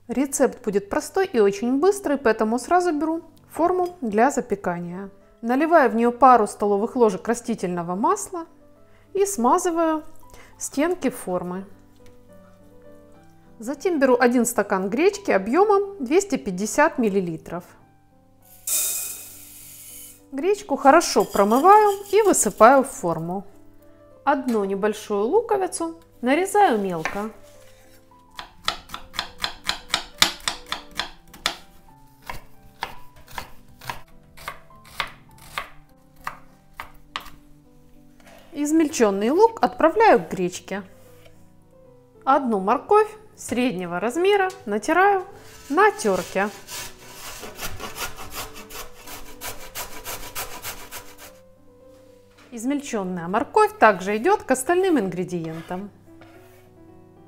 Рецепт будет простой и очень быстрый, поэтому сразу беру форму для запекания. Наливаю в нее пару столовых ложек растительного масла и смазываю стенки формы. Затем беру 1 стакан гречки объемом 250 мл. Гречку хорошо промываю и высыпаю в форму. Одну небольшую луковицу нарезаю мелко. Измельченный лук отправляю к гречке. Одну морковь среднего размера натираю на терке. Измельченная морковь также идет к остальным ингредиентам.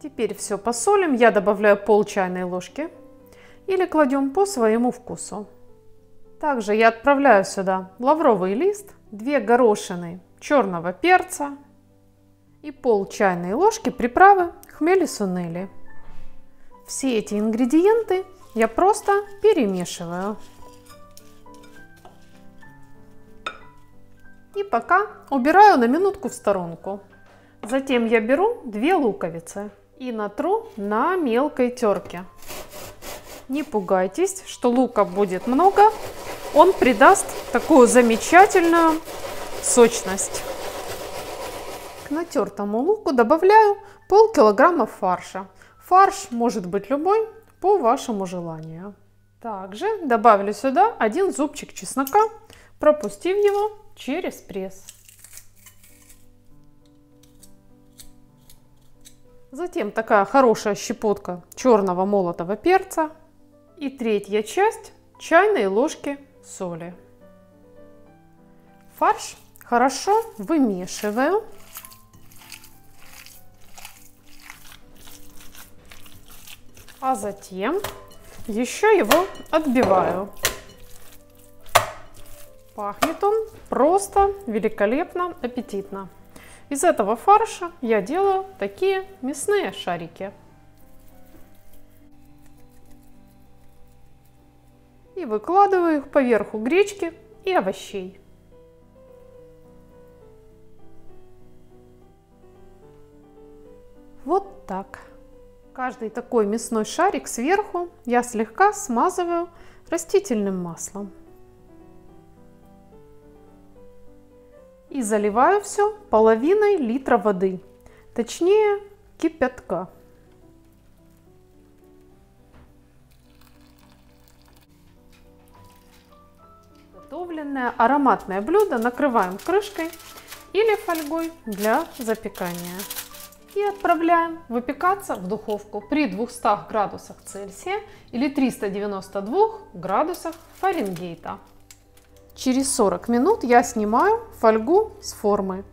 Теперь все посолим. Я добавляю пол чайной ложки или кладем по своему вкусу. Также я отправляю сюда лавровый лист, 2 горошины черного перца и пол чайной ложки приправы хмели-сунели. Все эти ингредиенты я просто перемешиваю. И пока убираю на минутку в сторонку. Затем я беру 2 луковицы и натру на мелкой терке. Не пугайтесь, что лука будет много, он придаст такую замечательную сочность. К натертому луку добавляю полкилограмма фарша. Фарш может быть любой, по вашему желанию. Также добавлю сюда 1 зубчик чеснока, пропустив его через пресс. Затем такая хорошая щепотка черного молотого перца и 1/3 часть чайной ложки соли. Фарш хорошо вымешиваю. А затем еще его отбиваю. Пахнет он просто великолепно, аппетитно. Из этого фарша я делаю такие мясные шарики. И выкладываю их поверху гречки и овощей. Вот так. Каждый такой мясной шарик сверху я слегка смазываю растительным маслом. И заливаю все половиной литра воды, точнее кипятка. Готовленное ароматное блюдо накрываем крышкой или фольгой для запекания. И отправляем выпекаться в духовку при 200 градусах Цельсия или 392 градусах Фаренгейта. Через 40 минут я снимаю фольгу с формы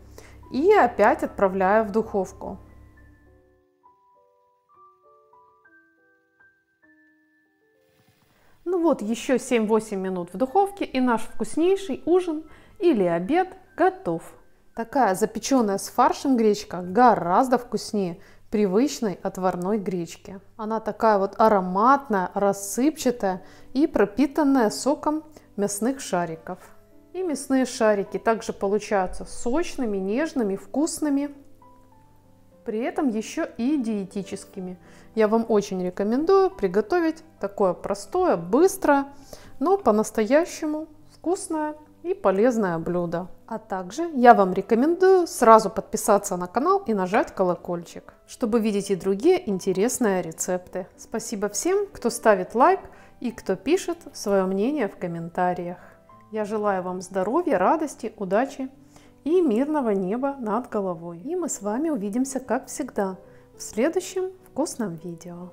и опять отправляю в духовку. Ну вот, еще 7-8 минут в духовке, и наш вкуснейший ужин или обед готов. Такая запеченная с фаршем гречка гораздо вкуснее привычной отварной гречки. Она такая вот ароматная, рассыпчатая и пропитанная соком мясных шариков. И мясные шарики также получаются сочными, нежными, вкусными, при этом еще и диетическими. Я вам очень рекомендую приготовить такое простое, быстрое, но по-настоящему вкусное и полезное блюдо. А также я вам рекомендую сразу подписаться на канал и нажать колокольчик, чтобы видеть и другие интересные рецепты. Спасибо всем, кто ставит лайк и кто пишет свое мнение в комментариях. Я желаю вам здоровья, радости, удачи и мирного неба над головой. И мы с вами увидимся, как всегда, в следующем вкусном видео.